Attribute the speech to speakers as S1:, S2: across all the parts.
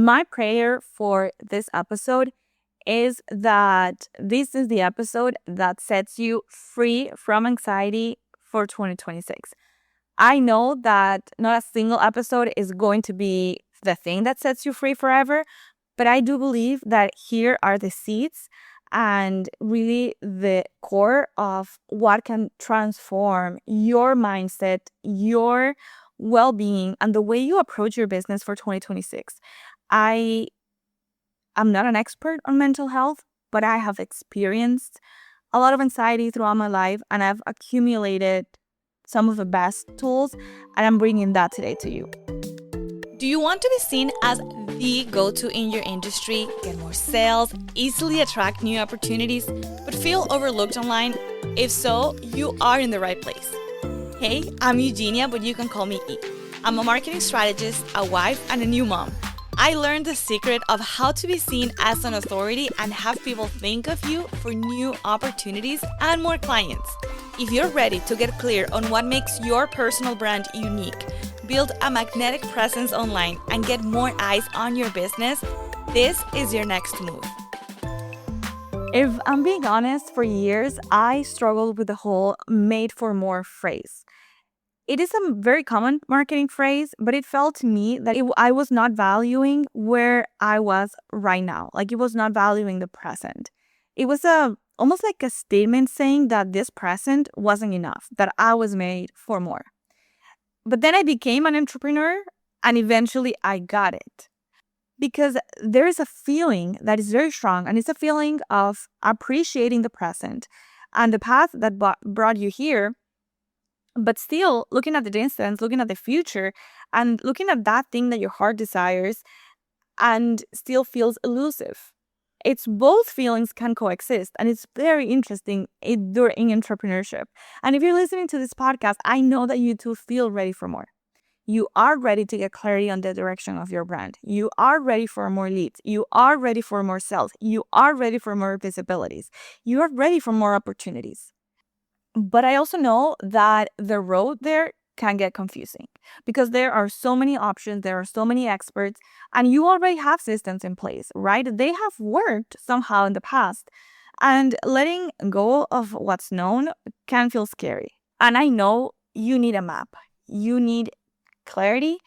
S1: My prayer for this episode is that this is the episode that sets you free from anxiety for 2026. I know that not a single episode is going to be the thing that sets you free forever, but I do believe that here are the seeds and really the core of what can transform your mindset, your well-being, and the way you approach your business for 2026. I am not an expert on mental health, but I have experienced a lot of anxiety throughout my life, and I've accumulated some of the best tools, and I'm bringing that today to you.
S2: Do you want to be seen as the go-to in your industry, get more sales, easily attract new opportunities, but feel overlooked online? If so, you are in the right place. Hey, I'm Eugenia, but you can call me E. I'm a marketing strategist, a wife, and a new mom. I learned the secret of how to be seen as an authority and have people think of you for new opportunities and more clients. If you're ready to get clear on what makes your personal brand unique, build a magnetic presence online, and get more eyes on your business, this is your next move.
S1: If I'm being honest, for years, I struggled with the whole made for more phrase. It is a very common marketing phrase, but it felt to me that I was not valuing where I was right now. Like, it was not valuing the present. It was almost like a statement saying that this present wasn't enough, that I was made for more. But then I became an entrepreneur, and eventually I got it. Because there is a feeling that is very strong, and it's a feeling of appreciating the present and the path that brought you here, but still looking at the distance, looking at the future, and looking at that thing that your heart desires and still feels elusive. It's both feelings can coexist, and it's very interesting during entrepreneurship. And if you're listening to this podcast, I know that you too feel ready for more. You are ready to get clarity on the direction of your brand. You are ready for more leads. You are ready for more sales. You are ready for more visibilities. You are ready for more opportunities. But I also know that the road there can get confusing because there are so many options, there are so many experts, and you already have systems in place, right? They have worked somehow in the past, and letting go of what's known can feel scary. And I know you need a map, you need clarity,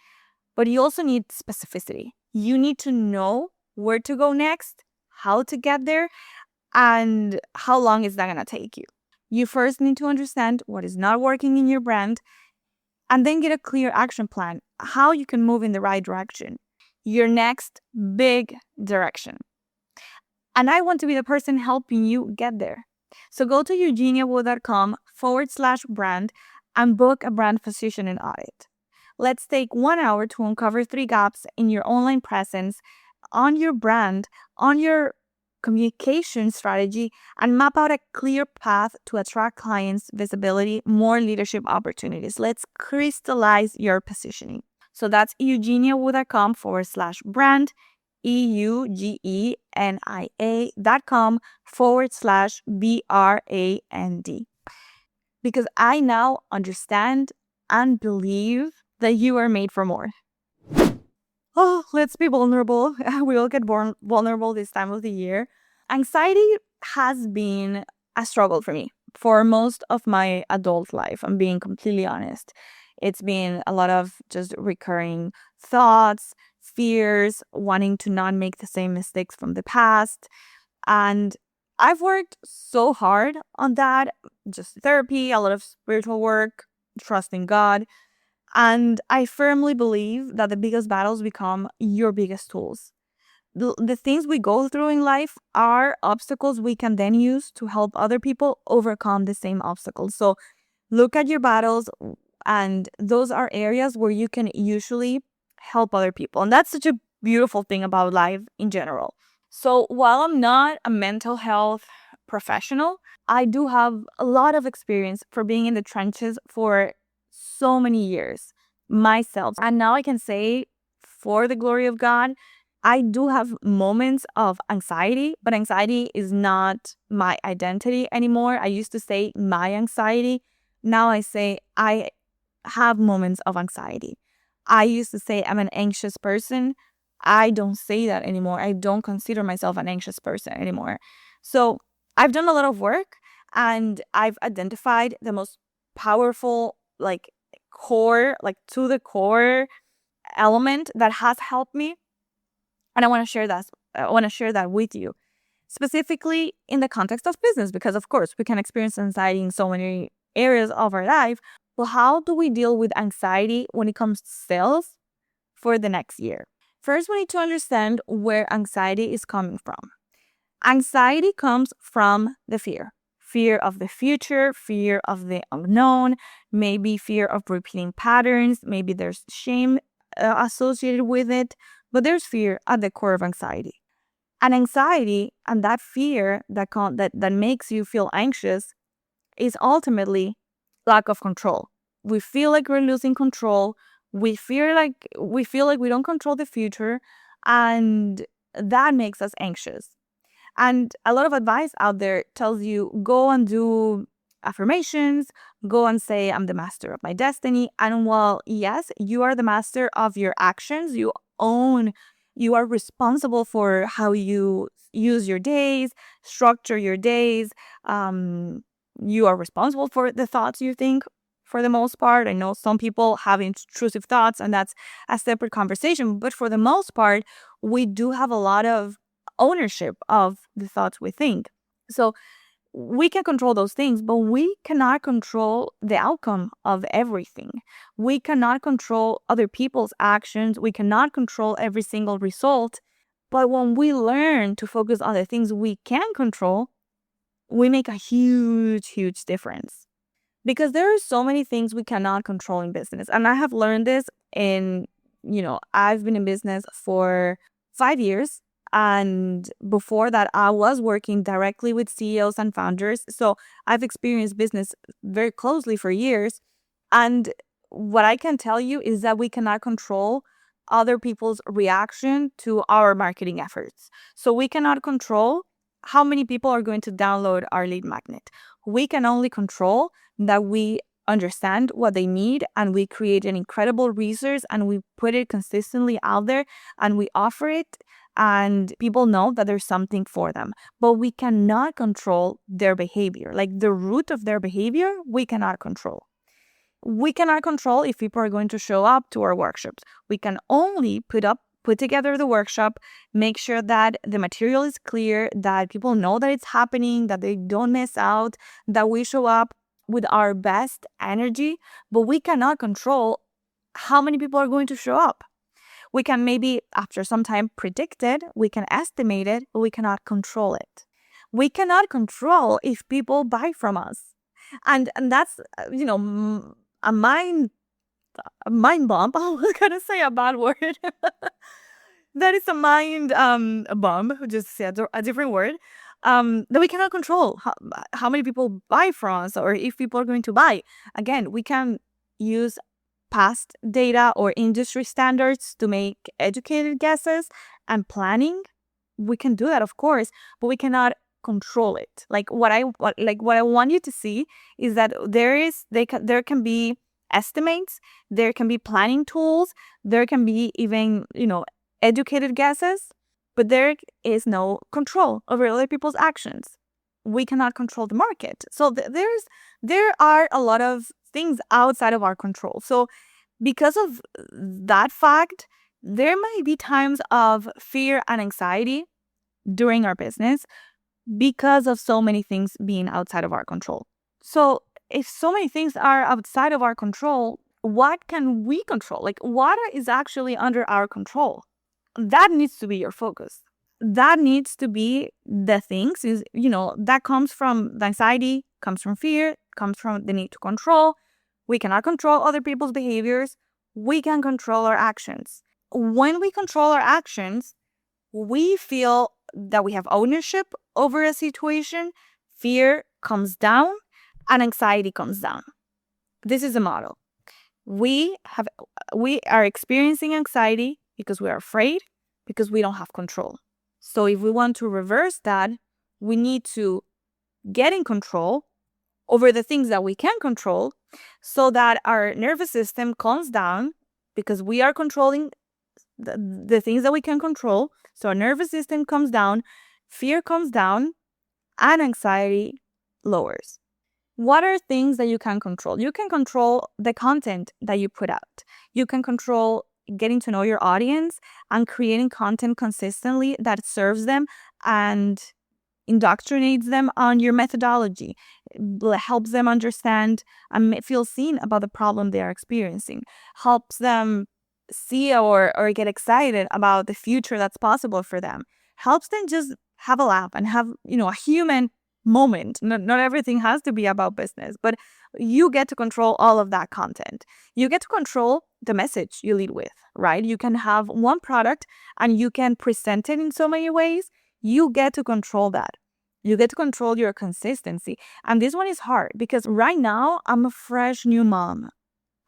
S1: but you also need specificity. You need to know where to go next, how to get there, and how long is that going to take you. You first need to understand what is not working in your brand, and then get a clear action plan, how you can move in the right direction, your next big direction. And I want to be the person helping you get there. So go to eugeniawu.com/brand and book a brand positioning audit. Let's take 1 hour to uncover 3 gaps in your online presence, on your brand, on your communication strategy, and map out a clear path to attract clients, visibility, more leadership opportunities. Let's crystallize your positioning. So that's eugeniawu.com/brand, eugenia.com/brand. Because I now understand and believe that you are made for more. Oh, let's be vulnerable. We all get vulnerable this time of the year. Anxiety has been a struggle for me for most of my adult life. I'm being completely honest. It's been a lot of just recurring thoughts, fears, wanting to not make the same mistakes from the past. And I've worked so hard on that. Just therapy, a lot of spiritual work, trusting God. And I firmly believe that the biggest battles become your biggest tools. The things we go through in life are obstacles we can then use to help other people overcome the same obstacles. So look at your battles, and those are areas where you can usually help other people. And that's such a beautiful thing about life in general. So while I'm not a mental health professional, I do have a lot of experience for being in the trenches for so many years myself. And now I can say, for the glory of God, I do have moments of anxiety, but anxiety is not my identity anymore. I used to say my anxiety. Now I say I have moments of anxiety. I used to say I'm an anxious person. I don't say that anymore. I don't consider myself an anxious person anymore. So I've done a lot of work, and I've identified the most powerful, like, core, like to the core element that has helped me. And I want to share that with you, specifically in the context of business, because of course we can experience anxiety in so many areas of our life. But how do we deal with anxiety when it comes to sales for the next year? First, we need to understand where anxiety is coming from. Anxiety comes from the fear of the future, fear of the unknown, maybe fear of repeating patterns, maybe there's shame associated with it, but there's fear at the core of anxiety. And anxiety and that fear that makes you feel anxious is ultimately lack of control. We feel like we're losing control. We feel like we don't control the future, and that makes us anxious. And a lot of advice out there tells you go and do affirmations, go and say, I'm the master of my destiny. And while, yes, you are the master of your actions, you are responsible for how you use your days, structure your days. You are responsible for the thoughts you think for the most part. I know some people have intrusive thoughts, and that's a separate conversation. But for the most part, we do have a lot of ownership of the thoughts we think. So we can control those things, but we cannot control the outcome of everything. We cannot control other people's actions. We cannot control every single result. But when we learn to focus on the things we can control, we make a huge, huge difference. Because there are so many things we cannot control in business. And I have learned this I've been in business for 5 years. And before that, I was working directly with CEOs and founders. So I've experienced business very closely for years. And what I can tell you is that we cannot control other people's reaction to our marketing efforts. So we cannot control how many people are going to download our lead magnet. We can only control that we understand what they need, and we create an incredible resource, and we put it consistently out there, and we offer it, and people know that there's something for them. But we cannot control their behavior. Like the root of their behavior, we cannot control. We cannot control if people are going to show up to our workshops. We can only put together the workshop, make sure that the material is clear, that people know that it's happening, that they don't miss out, that we show up with our best energy. But we cannot control how many people are going to show up. We can maybe, after some time, predict it, we can estimate it, but we cannot control it. We cannot control if people buy from us. And that's, a mind bomb. I was gonna say a bad word. That is a mind bomb, just say a different word, that we cannot control how many people buy from us, or if people are going to buy. Again, we can use past data or industry standards to make educated guesses and planning. We can do that, of course, but we cannot control it. What I want you to see is that there can be estimates, there can be planning tools, there can be even educated guesses, but there is no control over other people's actions. We cannot control the market. So there are a lot of things outside of our control. So because of that fact, there might be times of fear and anxiety during our business because of so many things being outside of our control. So if so many things are outside of our control, what can we control? What is actually under our control? That needs to be your focus. That needs to be the things that comes from the anxiety, comes from fear, comes from the need to control. We cannot control other people's behaviors. We can control our actions. When we control our actions, we feel that we have ownership over a situation. Fear comes down and anxiety comes down. This is a model. We are experiencing anxiety because we are afraid, because we don't have control. So if we want to reverse that, we need to get in control over the things that we can control, so that our nervous system calms down, because we are controlling the things that we can control. So our nervous system comes down, fear comes down, and anxiety lowers. What are things that you can control? You can control the content that you put out. You can control getting to know your audience and creating content consistently that serves them and indoctrinates them on your methodology, helps them understand and feel seen about the problem they are experiencing, helps them see or get excited about the future that's possible for them, helps them just have a laugh and have, a human moment. Not everything has to be about business, but you get to control all of that content. You get to control the message you lead with, right? You can have one product and you can present it in so many ways. You get to control that. You get to control your consistency. And this one is hard because right now I'm a fresh new mom.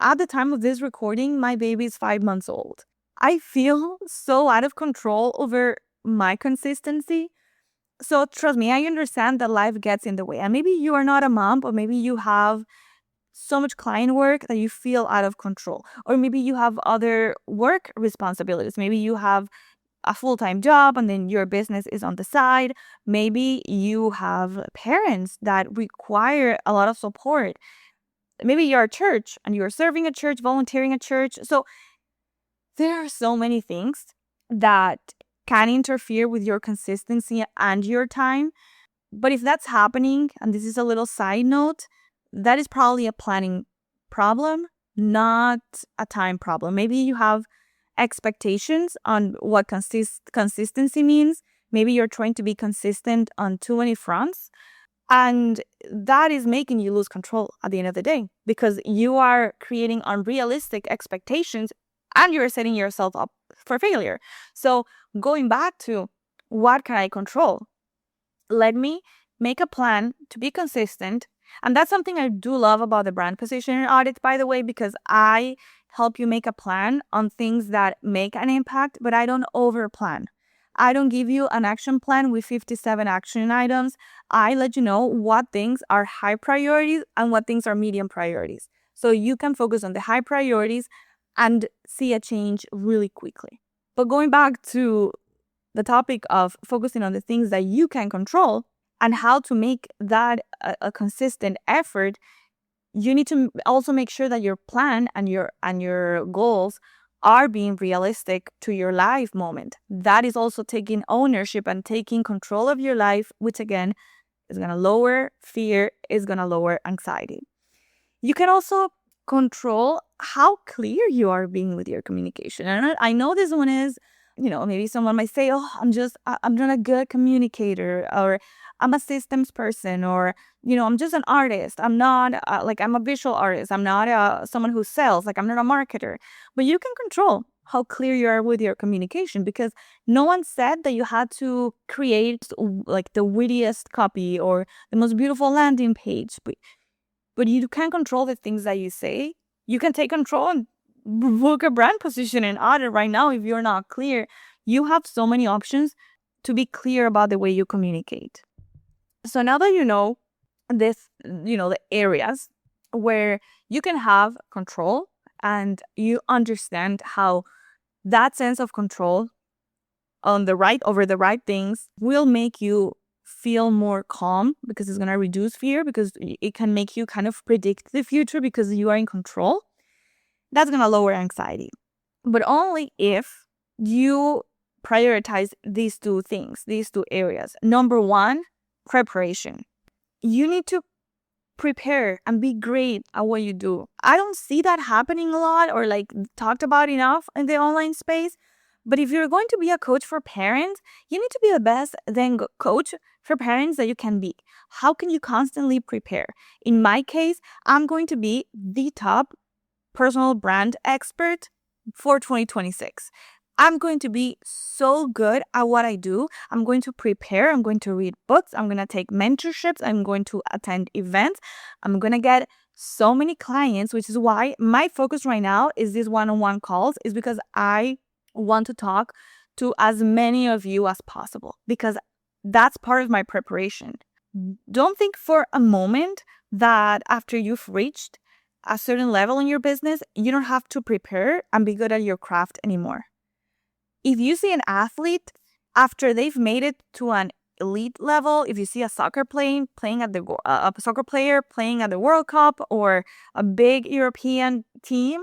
S1: At the time of this recording, my baby is 5 months old. I feel so out of control over my consistency. So trust me, I understand that life gets in the way. And maybe you are not a mom, but maybe you have so much client work that you feel out of control. Or maybe you have other work responsibilities. Maybe you have a full-time job and then your business is on the side. Maybe you have parents that require a lot of support. Maybe you're a church and you're serving a church, volunteering at church. So there are so many things that can interfere with your consistency and your time. But if that's happening, and this is a little side note, that is probably a planning problem, not a time problem. Maybe you have expectations on what consistency means. Maybe you're trying to be consistent on too many fronts. And that is making you lose control at the end of the day because you are creating unrealistic expectations and you're setting yourself up for failure. So going back to what can I control? Let me make a plan to be consistent. And that's something I do love about the brand positioning audit, by the way, because I help you make a plan on things that make an impact, but I don't over plan. I don't give you an action plan with 57 action items. I let you know what things are high priorities and what things are medium priorities. So you can focus on the high priorities and see a change really quickly. But going back to the topic of focusing on the things that you can control and how to make that a consistent effort, you need to also make sure that your plan and your goals are being realistic to your life moment. That is also taking ownership and taking control of your life, which again is going to lower fear, is going to lower anxiety. You can also control how clear you are being with your communication. And I know this one is, maybe someone might say, oh, I'm not a good communicator, or I'm a systems person, or, I'm just an artist. I'm not I'm a visual artist. I'm not someone who sells, I'm not a marketer. But you can control how clear you are with your communication because no one said that you had to create the wittiest copy or the most beautiful landing page. But you can control the things that you say. You can take control and book a brand positioning audit right now if you're not clear. You have so many options to be clear about the way you communicate. So now that you know this, the areas where you can have control and you understand how that sense of control over the right things will make you feel more calm because it's going to reduce fear because it can make you kind of predict the future because you are in control. That's going to lower anxiety. But only if you prioritize these two things, these two areas. Number one, preparation. You need to prepare and be great at what you do. I don't see that happening a lot or talked about enough in the online space. But if you're going to be a coach for parents, you need to be the best coach for parents that you can be. How can you constantly prepare? In my case, I'm going to be the top personal brand expert for 2026. I'm going to be so good at what I do. I'm going to prepare. I'm going to read books. I'm going to take mentorships. I'm going to attend events. I'm going to get so many clients, which is why my focus right now is these one-on-one calls, is because I want to talk to as many of you as possible because that's part of my preparation. Don't think for a moment that after you've reached a certain level in your business, you don't have to prepare and be good at your craft anymore. If you see an athlete after they've made it to an elite level, if you see a soccer playing at a soccer player playing at the World Cup or a big European team,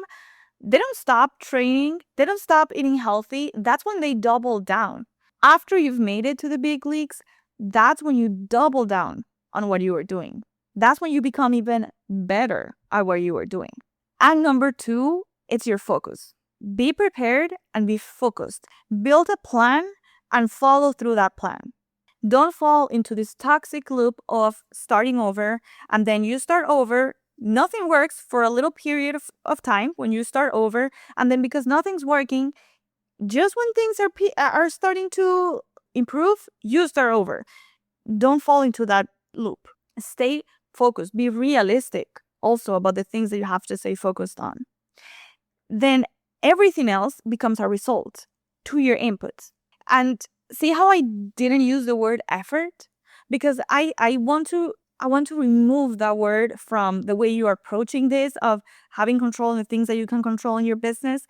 S1: they don't stop training, they don't stop eating healthy. That's when they double down. After you've made it to the big leagues, that's when you double down on what you were doing. That's when you become even better at what you were doing. And number 2, it's your focus. Be prepared and be focused. Build a plan and follow through that plan. Don't fall into this toxic loop of starting over, and then you start over. Nothing works for a little period of time when you start over, and then because nothing's working, just when things are starting to improve, you start over. Don't fall into that loop. Stay focused. Be realistic also about the things that you have to stay focused on. Then everything else becomes a result to your inputs. And see how I didn't use the word effort? Because I want to remove that word from the way you are approaching this of having control in the things that you can control in your business.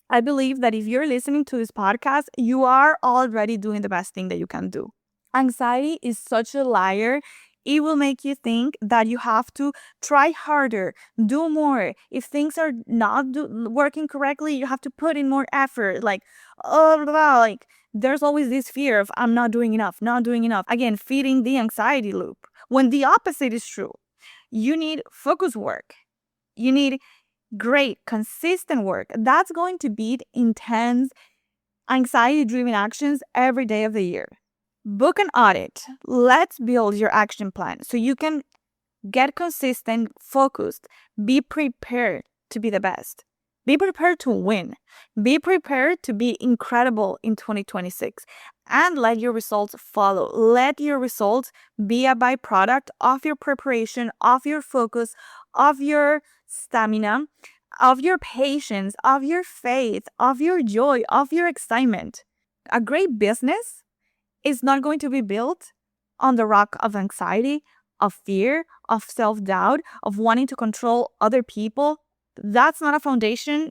S1: I believe that if you're listening to this podcast, you are already doing the best thing that you can do. Anxiety is such a liar. It will make you think that you have to try harder, do more. If things are not working correctly, you have to put in more effort. There's always this fear of I'm not doing enough. Again, feeding the anxiety loop. When the opposite is true, you need focus work. You need great, consistent work. That's going to beat intense, anxiety-driven actions every day of the year. Book an audit. Let's build your action plan so you can get consistent, focused, be prepared to be the best. Be prepared to win. Be prepared to be incredible in 2026 and let your results follow. Let your results be a byproduct of your preparation, of your focus, of your stamina, of your patience, of your faith, of your joy, of your excitement. A great business is not going to be built on the rock of anxiety, of fear, of self-doubt, of wanting to control other people. That's not a foundation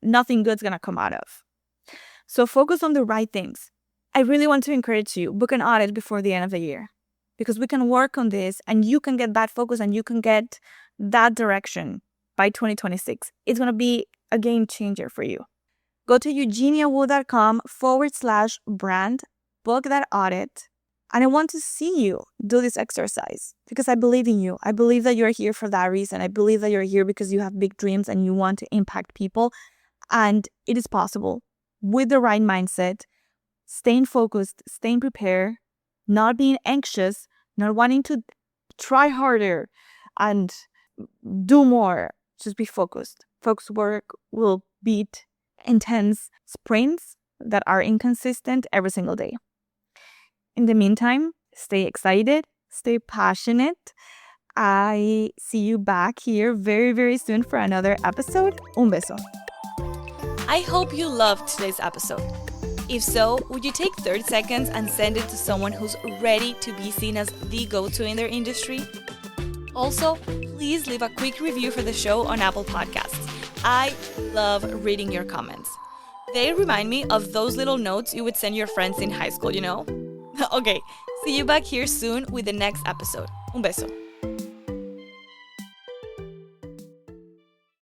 S1: nothing good's going to come out of. So focus on the right things. I really want to encourage you, book an audit before the end of the year because we can work on this and you can get that focus and you can get that direction by 2026. It's going to be a game changer for you. Go to eugeniawu.com/brand, book that audit. And I want to see you do this exercise because I believe in you. I believe that you're here for that reason. I believe that you're here because you have big dreams and you want to impact people. And it is possible with the right mindset, staying focused, staying prepared, not being anxious, not wanting to try harder and do more. Just be focused. Focused work will beat intense sprints that are inconsistent every single day. In the meantime, stay excited, stay passionate. I see you back here very, very soon for another episode. Un beso.
S2: I hope you loved today's episode. If so, would you take 30 seconds and send it to someone who's ready to be seen as the go-to in their industry? Also, please leave a quick review for the show on Apple Podcasts. I love reading your comments. They remind me of those little notes you would send your friends in high school, you know? Okay, see you back here soon with the next episode. Un beso.